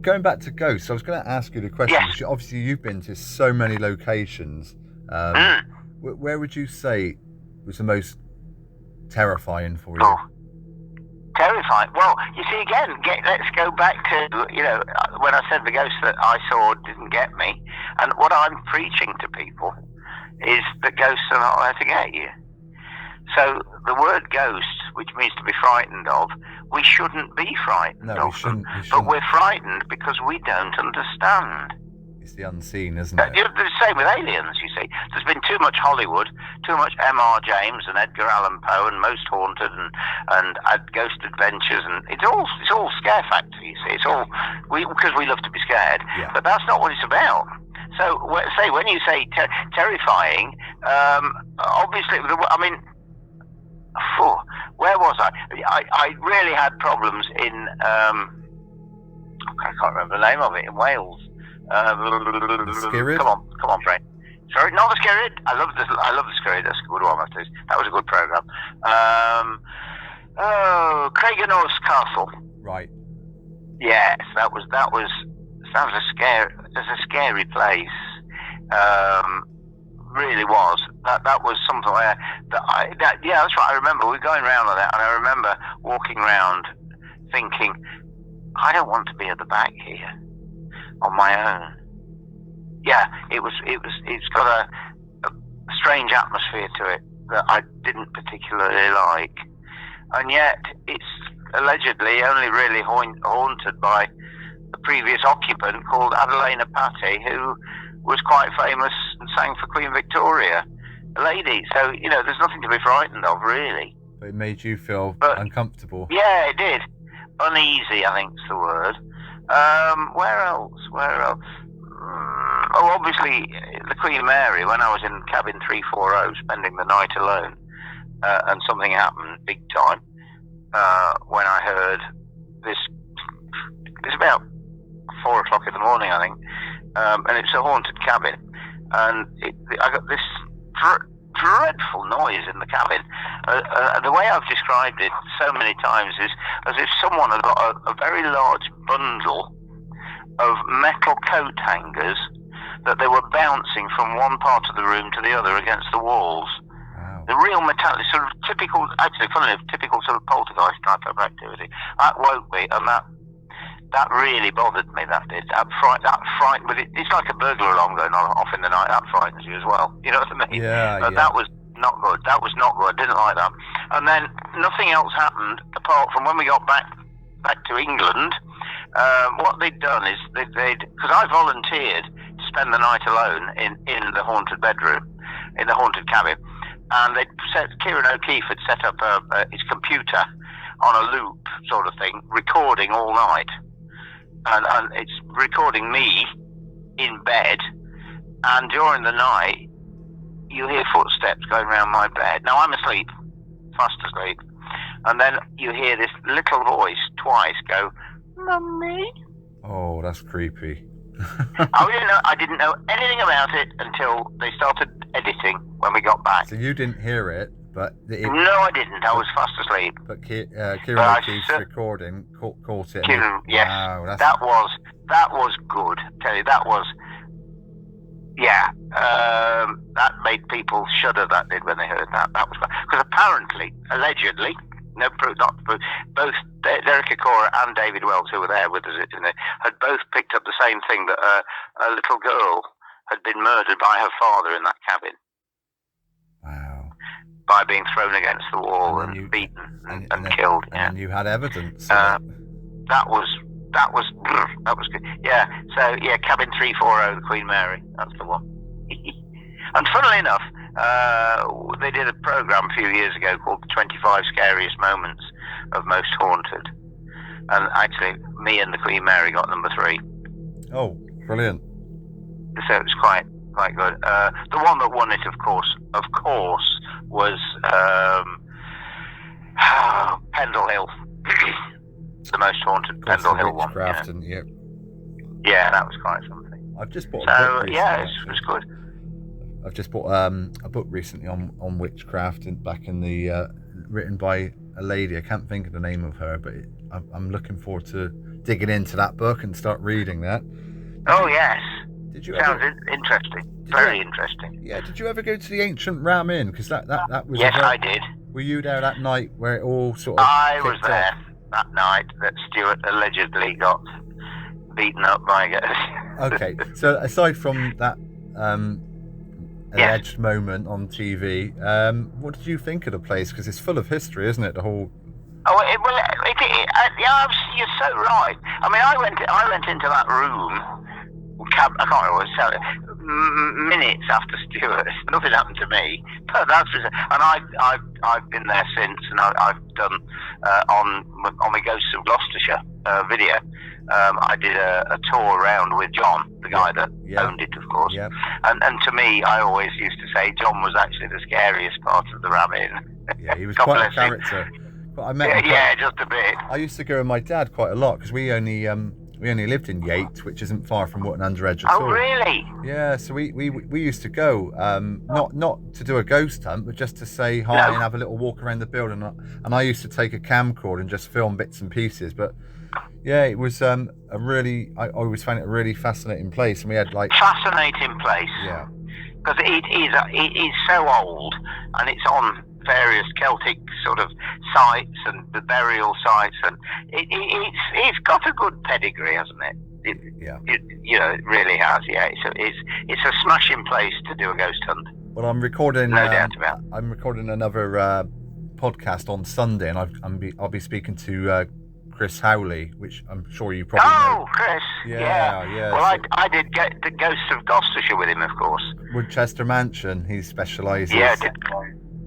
going back to ghosts, I was going to ask you the question. Yes. Because obviously, you've been to so many locations. Where would you say was the most terrifying for you? Oh, terrifying. Well, you see, again, let's go back to, when I said the ghosts that I saw didn't get me. And what I'm preaching to people is that ghosts are not there to get you. So the word ghost, which means to be frightened of, we shouldn't be frightened of we shouldn't. But we're frightened because we don't understand. It's the unseen, isn't it? The same with aliens, you see. There's been too much Hollywood, too much M.R. James and Edgar Allan Poe and Most Haunted and Ghost Adventures, and it's all scare factor, you see. It's all because we love to be scared, but that's not what it's about. So, when you say terrifying, obviously, where was I? I really had problems in, I can't remember the name of it, in Wales. Scared? Come on, brain. Sorry, not the Scared. I love the Scared. That's a good one. That was a good program. Craigenose Castle. Right. Yes, that was sounds a scary place. Really was. That was something where that's right. I remember we were going round on that, and I remember walking round thinking, I don't want to be at the back here on my own. Yeah, it's got a strange atmosphere to it that I didn't particularly like, and yet it's allegedly only really haunted by the previous occupant called Adelina Patti, who was quite famous and sang for Queen Victoria, a lady. So, there's nothing to be frightened of, really. But it made you feel uncomfortable. Yeah, it did. Uneasy, I think is the word. Where else? Obviously, the Queen Mary, when I was in cabin 340, spending the night alone, and something happened big time, when I heard this, it was about 4 o'clock in the morning, I think, and it's a haunted cabin, and I got this dreadful noise in the cabin. The way I've described it so many times is as if someone had got a very large bundle of metal coat hangers that they were bouncing from one part of the room to the other against the walls. Wow. The real metallic, sort of typical, actually, funnily enough, typical sort of poltergeist type of activity. That woke me, and that really bothered me. That did. That frightened. But it's like a burglar alarm going off in the night. That frightens you as well. You know what I mean? Yeah. That was not good. That was not good. Didn't like that. And then nothing else happened apart from when we got back to England. What they'd done is because I volunteered to spend the night alone in the haunted bedroom, in the haunted cabin, and Kieran O'Keefe had set up his computer on a loop sort of thing, recording all night. And it's recording me in bed, and during the night you hear footsteps going around my bed. Now I'm asleep, fast asleep, and then you hear this little voice twice go, "Mummy." Oh, that's creepy. I didn't know anything about it until they started editing when we got back. So you didn't hear it, but no, I didn't. I was fast asleep. But Kieran O'Keefe's recording caught it. Yes, wow, that was good. I tell you, that was. Yeah, that made people shudder. That did when they heard that. That was because apparently, allegedly, no proof, not proof. Both Derek Acora and David Wells, who were there with us, had both picked up the same thing, that a little girl had been murdered by her father in that cabin. Wow! By being thrown against the wall and beaten and killed. And you had evidence. That was good. Yeah. So yeah, cabin 340, the Queen Mary. That's the one. And funnily enough, they did a program a few years ago called the 25 Scariest Moments of Most Haunted, and actually, me and the Queen Mary got number 3. Oh, brilliant! So it was quite good. The one that won it, of course, was Pendle Hill. The most haunted Pendle Hill one. Yeah, that was quite something. I've just bought a book recently. Yeah, it was good. I've just bought a book recently on witchcraft, and written by a lady. I can't think of the name of her, but I'm looking forward to digging into that book and start reading that. Yes. Did you Sounds ever, interesting. Very interesting. Yeah. Did you ever go to the ancient Ram Inn? Because that was. Yes, I did. Were you there that night where it all sort of? I was kicked there off? that night that Stuart allegedly got beaten up by ghosts. Okay, so aside from that alleged moment on TV, what did you think of the place? Because it's full of history, isn't it? The whole. Oh, yeah, you're so right. I mean, I went into that room. I can't remember what it was, minutes after Stuart. Nothing happened to me, but and I've been there since, and I've done on my Ghosts of Gloucestershire video. I did a tour around with John, the guy that owned it, of course. Yeah. And to me, I always used to say John was actually the scariest part of the Ram Inn. Yeah, he was quite a character. But I met him just a bit. I used to go with my dad quite a lot because we only lived in Yate, which isn't far from Wootton Under Edge at all. Oh, really? Yeah, so we used to go, not to do a ghost hunt, but just to say hi and have a little walk around the building. And I used to take a camcorder and just film bits and pieces. But yeah, it was I always found it a really fascinating place, and we had fascinating place. Yeah, because it is so old, and it's on various Celtic sort of sites and the burial sites, and it's got a good pedigree, hasn't it? It really has. Yeah, it's a smashing place to do a ghost hunt. Well, I'm recording. No doubt about it. I'm recording another podcast on Sunday, and I'll be speaking to Chris Howley, which I'm sure you probably know. Oh, Chris. Yeah. Well, I did get the Ghosts of Gloucestershire with him, of course. Woodchester Mansion. He specialises.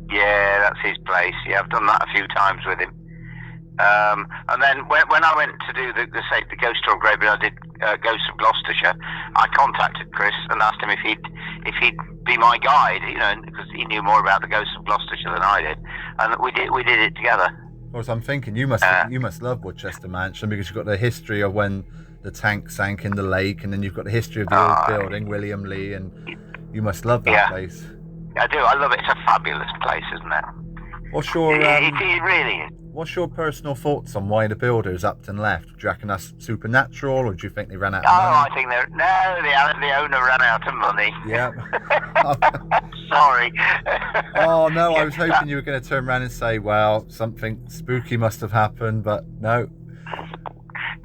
Yeah, that's his place. Yeah, I've done that a few times with him. And then when I went to do the Ghost Tour Graveyard, I did Ghosts of Gloucestershire. I contacted Chris and asked him if he'd be my guide, because he knew more about the Ghosts of Gloucestershire than I did, and we did it together. Of course, I'm thinking you must love Woodchester Mansion because you've got the history of when the tank sank in the lake, and then you've got the history of the old building, William Lee, and you must love that place. I do. I love it. It's a fabulous place, isn't it? What's your it really is. What's your personal thoughts on why the builders upped and left? Do you reckon that's supernatural, or do you think they ran out of money? I think the owner ran out of money. Yeah. Sorry. Oh no, I was hoping you were going to turn around and say, well, something spooky must have happened, but no.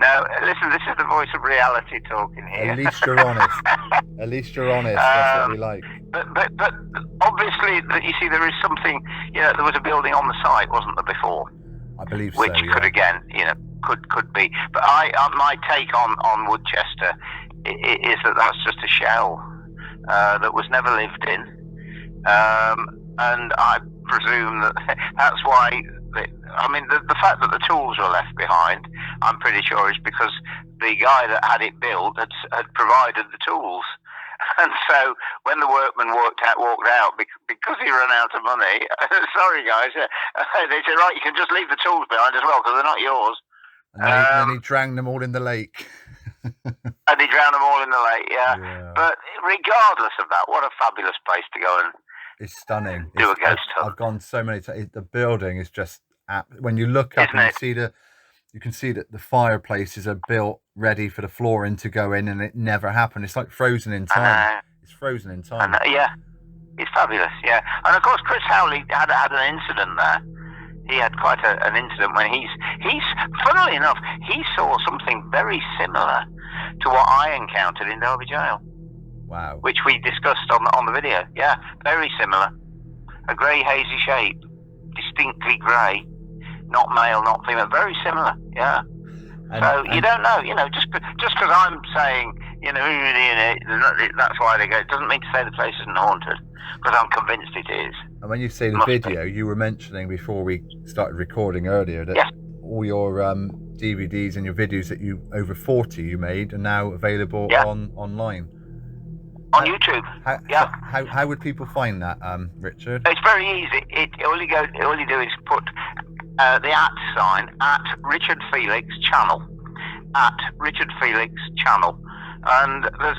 No, listen, this is the voice of reality talking here. At least you're honest. That's what we like. But obviously, you see, there is something. There was a building on the site, wasn't there, before? I believe so. Which could again, could be. But my take on Woodchester is that that's just a shell that was never lived in, and I presume that's why. The fact that the tools were left behind, I'm pretty sure is because the guy that had it built had provided the tools. And so when the workmen walked out because he ran out of money, sorry guys, they said, right, you can just leave the tools behind as well because they're not yours. And then he drowned them all in the lake. And he drowned them all in the lake, yeah. But regardless of that, what a fabulous place to go and it's stunning. Do a ghost hunt. I've gone so many times. The building is just when you look up and you can see that the fireplaces are built ready for the flooring to go in, and it never happened. It's like frozen in time. It's frozen in time. Yeah, it's fabulous. Yeah, and of course Chris Howley had an incident there. He had quite an incident when he's funnily enough, he saw something very similar to what I encountered in Derby Jail. Wow. Which we discussed on the video. Yeah, very similar. A grey hazy shape, distinctly grey, not male, not female, very similar. Yeah. So you don't know, just because I'm saying, that's why they go. It doesn't mean to say the place isn't haunted, because I'm convinced it is. And when you say the video, you were mentioning before we started recording earlier that all your DVDs and your videos that over 40 you made are now available online. On YouTube. How would people find that, Richard? It's very easy. All you do is put the @ sign at Richard Felix channel, at Richard Felix channel, and there's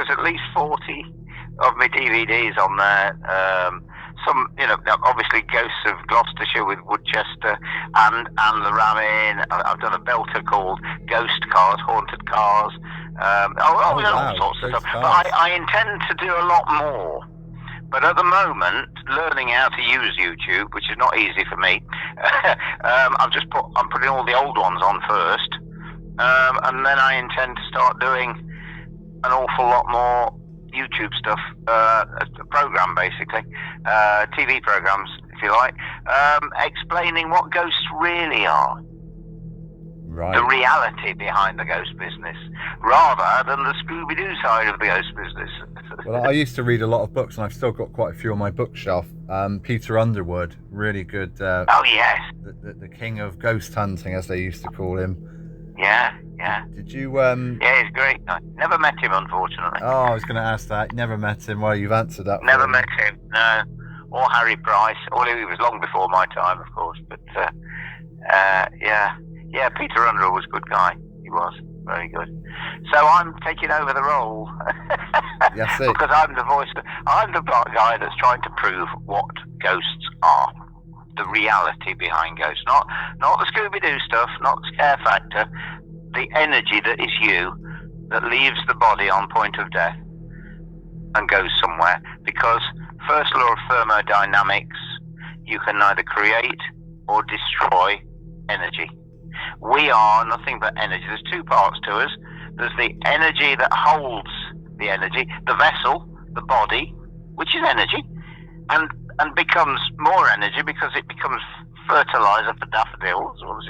at least 40 of my DVDs on there. some, obviously ghosts of Gloucestershire with Woodchester and the Ramin. I've done a belter called Ghost Cars, Haunted Cars. I've done all sorts of stuff. But I intend to do a lot more. But at the moment, learning how to use YouTube, which is not easy for me, I'm putting all the old ones on first, and then I intend to start doing an awful lot more YouTube stuff, a program basically, TV programs, if you like, explaining what ghosts really are. Right. The reality behind the ghost business, rather than the Scooby-Doo side of the ghost business. Well, I used to read a lot of books, and I've still got quite a few on my bookshelf. Peter Underwood, really good. Oh yes. The king of ghost hunting, as they used to call him. Yeah. Did you? Yeah, he's great. I never met him, unfortunately. Oh, I was going to ask that. Never met him. Well, you've answered that. Never met him. No. Or Harry Price. Although he was long before my time, of course. But yeah, Peter Underwood was a good guy. He was very good. So I'm taking over the role. Yes, it. Because I'm the voice. I'm the guy that's trying to prove what ghosts are. The reality behind ghosts, not the Scooby-Doo stuff, not the scare factor. The energy that is you, that leaves the body on point of death and goes somewhere. Because first law of thermodynamics, you can neither create or destroy energy. We are nothing but energy. There's two parts to us. There's the energy that holds the energy, the vessel, the body, which is energy, and becomes more energy because it becomes fertilizer for daffodils once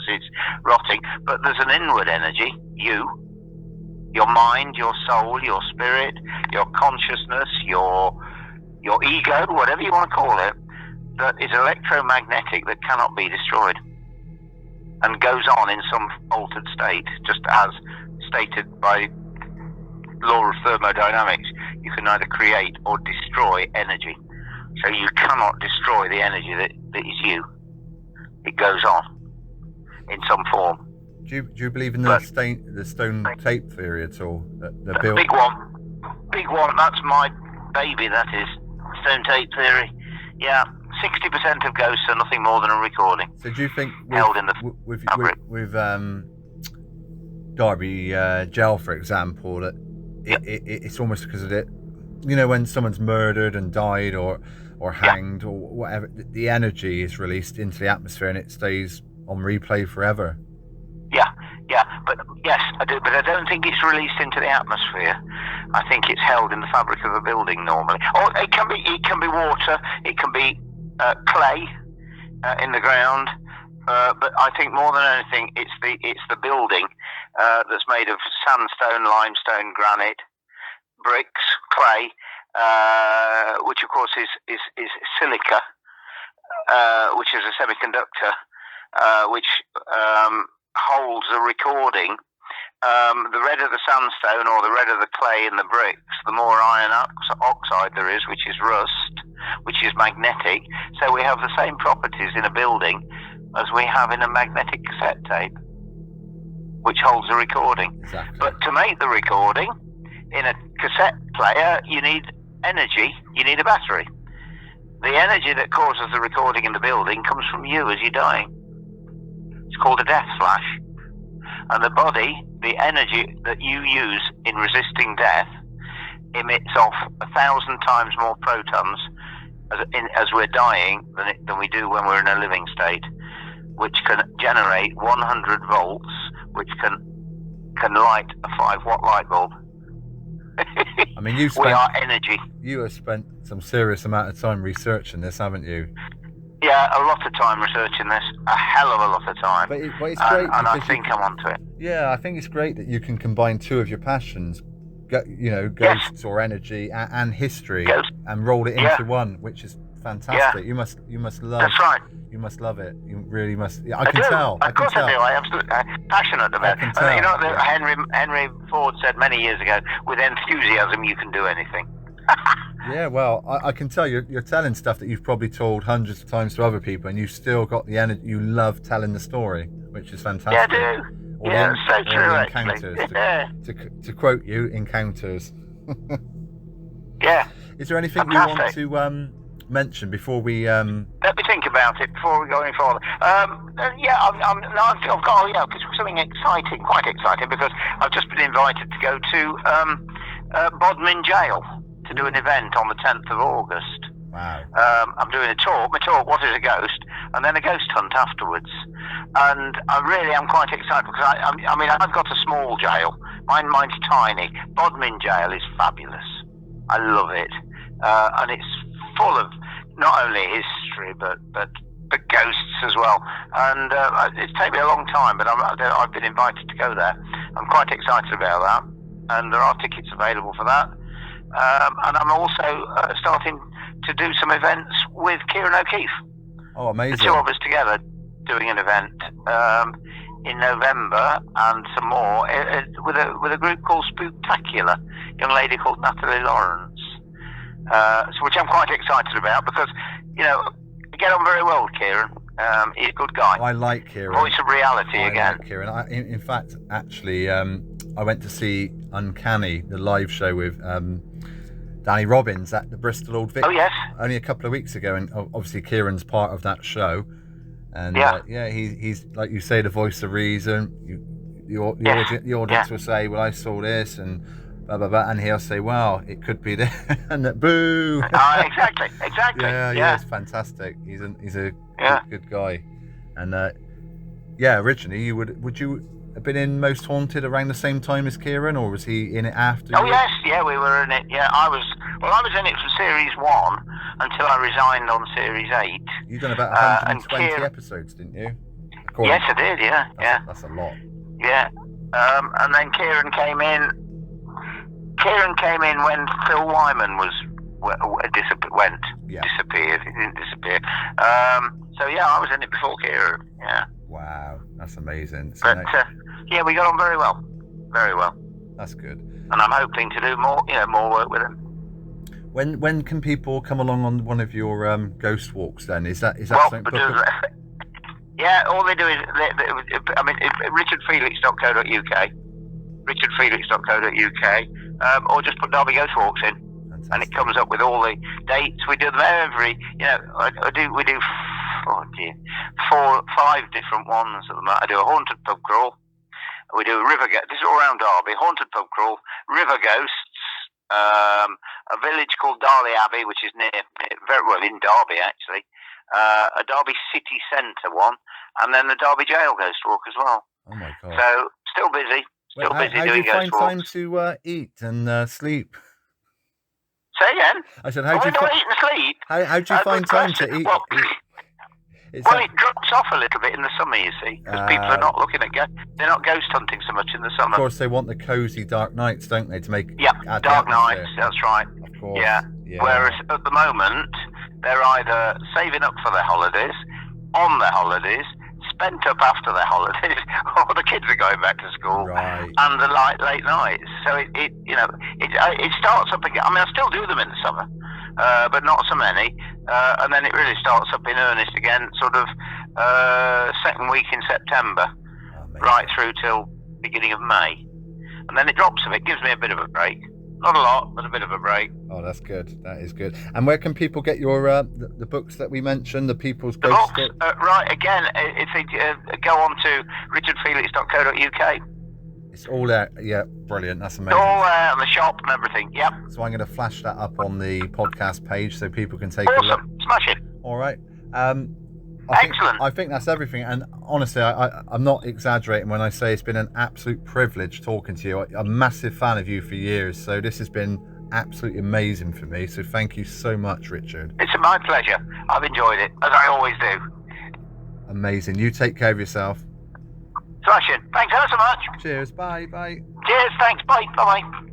it's rotting. But there's an inward energy, your mind, your soul, your spirit, your consciousness, your ego, whatever you want to call it, that is electromagnetic, that cannot be destroyed and goes on in some altered state, just as stated by law of thermodynamics. You can neither create or destroy energy. So you cannot destroy the energy that is you. It goes on in some form. Do you believe in the stone tape theory at all? The big one. That's my baby. That is stone tape theory. Yeah, 60% of ghosts are nothing more than a recording. So do you think held in the fabric? with Derby Gel, for example, that it's almost because of it? When someone's murdered and died or hanged or whatever, the energy is released into the atmosphere and it stays on replay forever. Yeah, but yes, I do. But I don't think it's released into the atmosphere. I think it's held in the fabric of a building normally. Or it can be water. It can be clay in the ground. But I think more than anything, it's the building that's made of sandstone, limestone, granite, bricks, clay, which of course is silica, which is a semiconductor, which holds a recording. The redder the sandstone or the redder the clay in the bricks, the more iron oxide there is, which is rust, which is magnetic. So we have the same properties in a building as we have in a magnetic cassette tape, which holds a recording. Exactly. But to make the recording in a cassette player, you need energy, you need a battery. The energy that causes the recording in the building comes from you as you're dying. It's called a death flash. And the body, the energy that you use in resisting death, emits off 1,000 times more protons as we're dying than we do when we're in a living state, which can generate 100 volts, which can light a 5-watt light bulb. I mean, we are energy. You have spent some serious amount of time researching this, haven't you? Yeah, a lot of time researching this, a hell of a lot of time. But it's great, and I think I'm onto it. Yeah, I think it's great that you can combine two of your passions, ghosts or energy and history, and roll it into one, which is fantastic. Yeah. You must love. That's right. You must love it. You really must. I can tell. Of course I do. I am absolutely passionate about it. Henry Ford said many years ago, "With enthusiasm, you can do anything." Yeah, well, I can tell you're telling stuff that you've probably told hundreds of times to other people, and you've still got the energy. You love telling the story, which is fantastic. Yeah, I do. It's so true, encounters, actually. To quote you, encounters. Yeah. Is there anything you want to mention before we? Let me think about it before we go any further. I've got something exciting, quite exciting, because I've just been invited to go to Bodmin Jail to do an event on the 10th of August. Wow. I'm doing a talk, What is a Ghost? And then a ghost hunt afterwards. And I really am quite excited because I've got a small jail. Mine's tiny. Bodmin Jail is fabulous. I love it. And it's full of not only history, but ghosts as well. And it's taken me a long time, but I've been invited to go there. I'm quite excited about that. And there are tickets available for that. And I'm also starting to do some events with Kieran O'Keefe. Oh, amazing. The two of us together doing an event in November, and some more with a group called Spooktacular, a young lady called Natalie Lawrence, which I'm quite excited about because, I get on very well with Kieran. He's a good guy. I like Kieran. Voice of reality again. I like Kieran. In fact, actually, I went to see Uncanny, the live show with Danny Robbins at the Bristol Old Vic. Oh, yes. Only a couple of weeks ago, and obviously Kieran's part of that show. And he's like you say, the voice of reason. The audience will say, "Well, I saw this," and blah blah blah, and he'll say, "Well, it could be this," and that, boo. Exactly. Yeah, it's fantastic. He's a good guy, and originally would you have been in Most Haunted around the same time as Kieran, or was he in it after? Oh yes, we were in it. Yeah, I was in it from series 1 until I resigned on series 8. You've done about 120 episodes, didn't you? Yes, I did. Yeah, that's a lot. Yeah, and then Kieran came in. Kieran came in when Phil Wyman disappeared. He didn't disappear. I was in it before Kieran. Yeah. Wow, that's amazing. So we got on very well. Very well. That's good. And I'm hoping to do more work with him. When can people come along on one of your ghost walks? Then is that something? All they do is richardfelix.co.uk, or just put Derby Ghost Walks in. Fantastic. And it comes up with all the dates. We do them every. We do 5 different ones at the moment. I do a haunted pub crawl. We do a river ghost. This is all around Derby. Haunted pub crawl, river ghosts, a village called Darley Abbey, which is very well in Derby actually. A Derby city centre one, and then the Derby jail ghost walk as well. Oh my God! So still busy. How do you find time to eat and sleep? Say again. I said, how do you eat and sleep? How do you find time to eat? It drops off a little bit in the summer, you see, because people are not looking at they're not ghost hunting so much in the summer. Of course, they want the cosy dark nights, don't they, to make dark nights. That's right. Of course. Yeah. Whereas at the moment they're either saving up for their holidays, on their holidays, spent up after their holidays, or the kids are going back to school, right, and the late nights. So it starts up again. I mean, I still do them in the summer, but not so many. And then it really starts up in earnest again, sort of second week in September, right through till beginning of May, and then it drops a bit. Gives me a bit of a break. Not a lot, but a bit of a break. Oh, that's good. That is good. And where can people get your the books that we mentioned, the People's Ghost? Books, right, again, if they go on to richardfelix.co.uk. It's all there. Yeah, brilliant. That's amazing. It's all there, and the shop and everything. Yep. So I'm going to flash that up on the podcast page so people can take a look. Smash it. All right. Excellent. I think that's everything. And honestly, I'm not exaggerating when I say it's been an absolute privilege talking to you. I'm a massive fan of you for years. So this has been absolutely amazing for me. So thank you so much, Richard. It's my pleasure. I've enjoyed it, as I always do. Amazing. You take care of yourself. Smashing. Thanks ever so much. Cheers. Bye. Bye. Cheers. Thanks. Bye. Bye-bye.